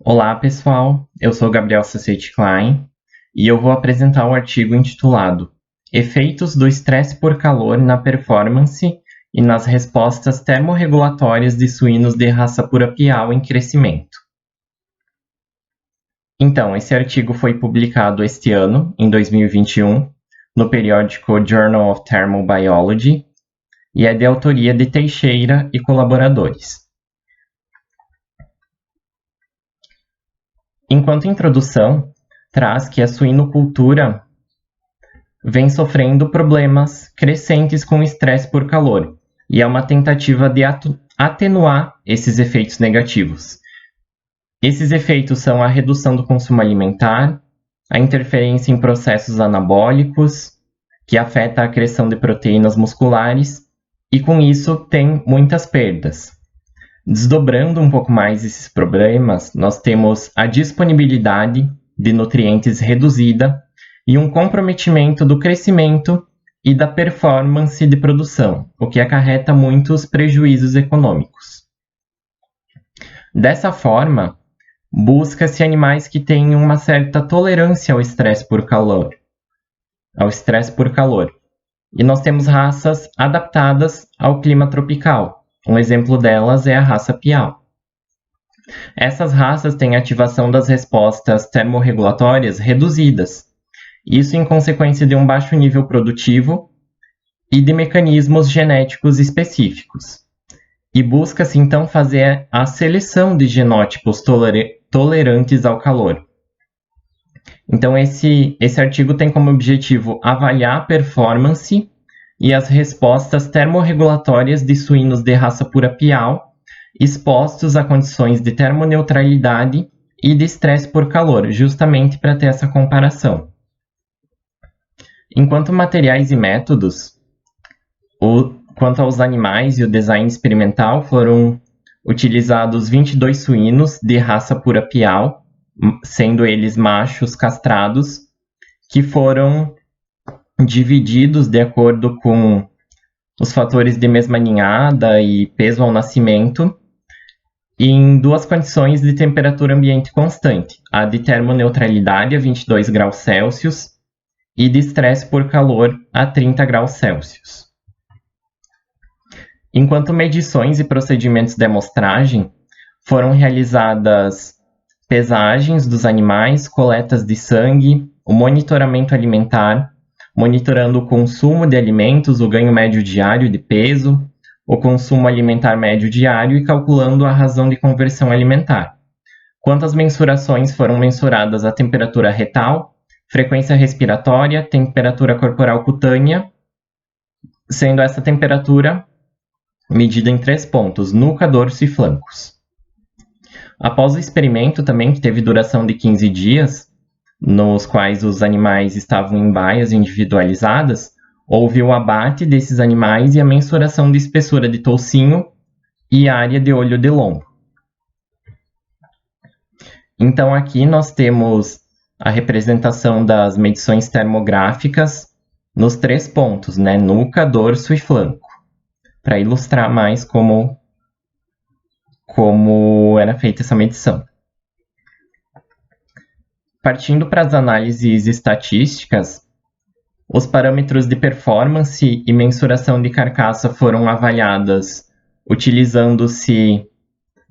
Olá, pessoal. Eu sou Gabriel Sacete Klein e eu vou apresentar o artigo intitulado Efeitos do estresse por calor na performance e nas respostas termorregulatórias de suínos de raça pura Piau em crescimento. Então, esse artigo foi publicado este ano, em 2021, no periódico Journal of Thermal Biology e é de autoria de Teixeira e colaboradores. Enquanto introdução, traz que a suinocultura vem sofrendo problemas crescentes com o estresse por calor, e é uma tentativa de atenuar esses efeitos negativos. Esses efeitos são a redução do consumo alimentar, a interferência em processos anabólicos, que afeta a acreção de proteínas musculares, e com isso tem muitas perdas. Desdobrando um pouco mais esses problemas, nós temos a disponibilidade de nutrientes reduzida e um comprometimento do crescimento e da performance de produção, o que acarreta muitos prejuízos econômicos. Dessa forma, busca-se animais que tenham uma certa tolerância ao estresse por calor. E nós temos raças adaptadas ao clima tropical. Um exemplo delas é a raça Piau. Essas raças têm ativação das respostas termorregulatórias reduzidas, isso em consequência de um baixo nível produtivo e de mecanismos genéticos específicos. E busca-se então fazer a seleção de genótipos tolerantes ao calor. Então esse artigo tem como objetivo avaliar a performance e as respostas termorregulatórias de suínos de raça pura Piau, expostos a condições de termoneutralidade e de estresse por calor, justamente para ter essa comparação. Enquanto materiais e métodos, quanto aos animais e o design experimental, foram utilizados 22 suínos de raça pura Piau, sendo eles machos castrados, que foram divididos de acordo com os fatores de mesma ninhada e peso ao nascimento, em duas condições de temperatura ambiente constante, a de termoneutralidade a 22 graus Celsius e de estresse por calor a 30 graus Celsius. Enquanto medições e procedimentos de amostragem, foram realizadas pesagens dos animais, coletas de sangue, o monitoramento alimentar, monitorando o consumo de alimentos, o ganho médio diário de peso, o consumo alimentar médio diário e calculando a razão de conversão alimentar. Quanto às mensurações, foram mensuradas a temperatura retal, frequência respiratória, temperatura corporal cutânea, sendo essa temperatura medida em 3 pontos, nuca, dorso e flancos. Após o experimento também, que teve duração de 15 dias, nos quais os animais estavam em baias individualizadas, houve o abate desses animais e a mensuração de espessura de toucinho e área de olho de lombo. Então aqui nós temos a representação das medições termográficas nos 3 pontos, né? Nuca, dorso e flanco, para ilustrar mais como era feita essa medição. Partindo para as análises estatísticas, os parâmetros de performance e mensuração de carcaça foram avaliadas utilizando-se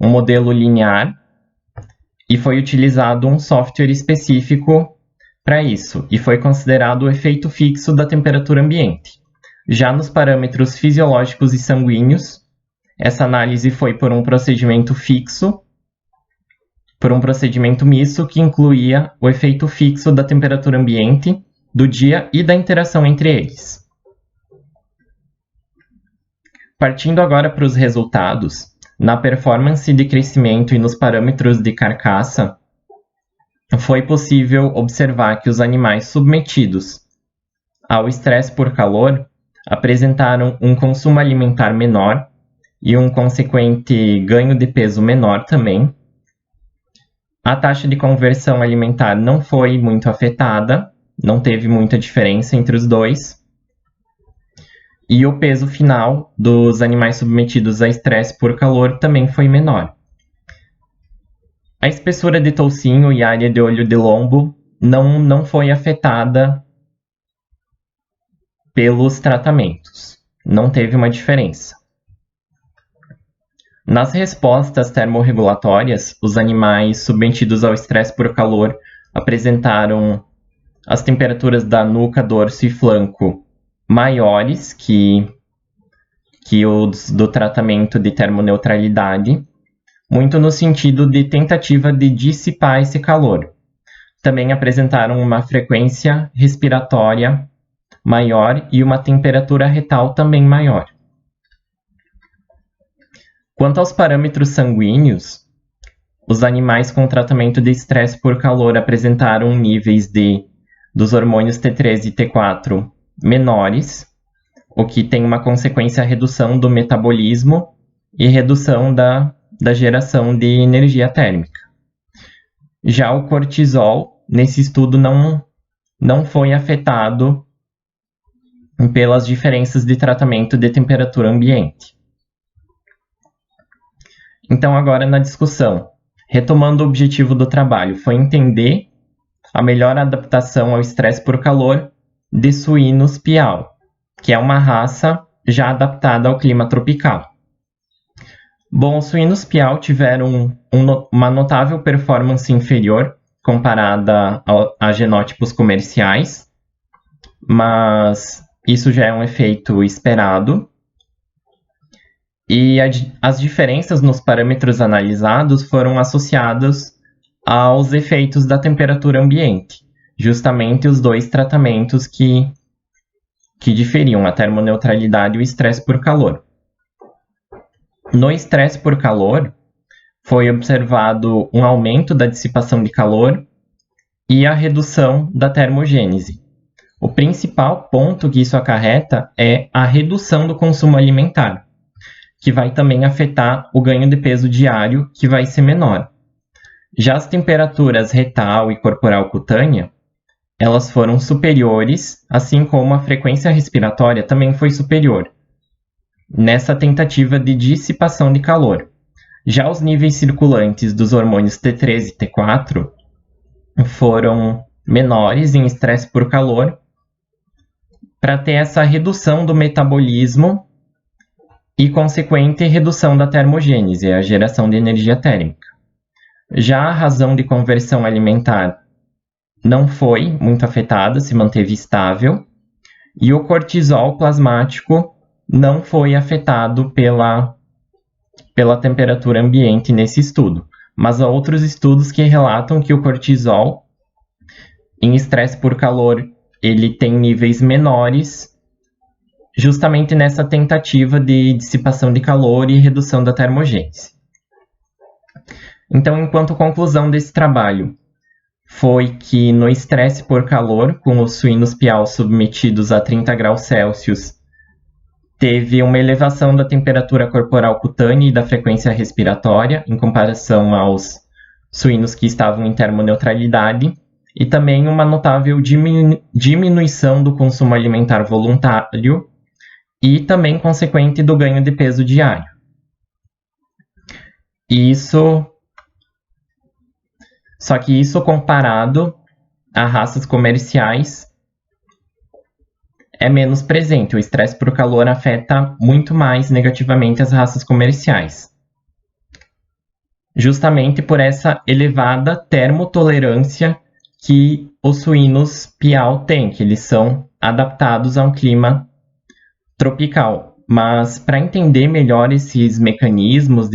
um modelo linear e foi utilizado um software específico para isso, e foi considerado o efeito fixo da temperatura ambiente. Já nos parâmetros fisiológicos e sanguíneos, essa análise foi por um procedimento misto que incluía o efeito fixo da temperatura ambiente, do dia e da interação entre eles. Partindo agora para os resultados, na performance de crescimento e nos parâmetros de carcaça, foi possível observar que os animais submetidos ao estresse por calor apresentaram um consumo alimentar menor e um consequente ganho de peso menor também. A taxa de conversão alimentar não foi muito afetada, não teve muita diferença entre os dois. E o peso final dos animais submetidos a estresse por calor também foi menor. A espessura de toucinho e a área de olho de lombo não foi afetada pelos tratamentos. Não teve uma diferença. Nas respostas termorregulatórias, os animais submetidos ao estresse por calor apresentaram as temperaturas da nuca, dorso e flanco maiores que os do tratamento de termoneutralidade, muito no sentido de tentativa de dissipar esse calor. Também apresentaram uma frequência respiratória maior e uma temperatura retal também maior. Quanto aos parâmetros sanguíneos, os animais com tratamento de estresse por calor apresentaram níveis dos hormônios T3 e T4 menores, o que tem uma consequência a redução do metabolismo e redução da geração de energia térmica. Já o cortisol, nesse estudo, não foi afetado pelas diferenças de tratamento de temperatura ambiente. Então, agora na discussão, retomando o objetivo do trabalho, foi entender a melhor adaptação ao estresse por calor de suínos Piau, que é uma raça já adaptada ao clima tropical. Bom, os suínos Piau tiveram uma notável performance inferior comparada a genótipos comerciais, mas isso já é um efeito esperado. E as diferenças nos parâmetros analisados foram associadas aos efeitos da temperatura ambiente, justamente os dois tratamentos que diferiam, a termoneutralidade e o estresse por calor. No estresse por calor, foi observado um aumento da dissipação de calor e a redução da termogênese. O principal ponto que isso acarreta é a redução do consumo alimentar, que vai também afetar o ganho de peso diário, que vai ser menor. Já as temperaturas retal e corporal cutânea, elas foram superiores, assim como a frequência respiratória também foi superior, nessa tentativa de dissipação de calor. Já os níveis circulantes dos hormônios T3 e T4 foram menores em estresse por calor, para ter essa redução do metabolismo e consequente redução da termogênese, a geração de energia térmica. Já a razão de conversão alimentar não foi muito afetada, se manteve estável, e o cortisol plasmático não foi afetado pela temperatura ambiente nesse estudo, mas há outros estudos que relatam que o cortisol, em estresse por calor, ele tem níveis menores, justamente nessa tentativa de dissipação de calor e redução da termogênese. Então, enquanto conclusão desse trabalho, foi que no estresse por calor, com os suínos Piau submetidos a 30 graus Celsius, teve uma elevação da temperatura corporal cutânea e da frequência respiratória, em comparação aos suínos que estavam em termoneutralidade, e também uma notável diminuição do consumo alimentar voluntário e também consequente do ganho de peso diário. Só que isso comparado a raças comerciais é menos presente. O estresse por calor afeta muito mais negativamente as raças comerciais, justamente por essa elevada termotolerância que os suínos Piau têm, que eles são adaptados a um clima tropical. Mas para entender melhor esses mecanismos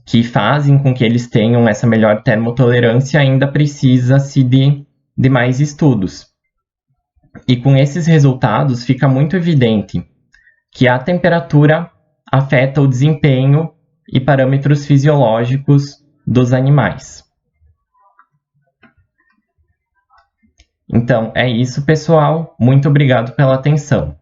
que fazem com que eles tenham essa melhor termotolerância, ainda precisa-se de mais estudos. E com esses resultados fica muito evidente que a temperatura afeta o desempenho e parâmetros fisiológicos dos animais. Então, é isso, pessoal. Muito obrigado pela atenção.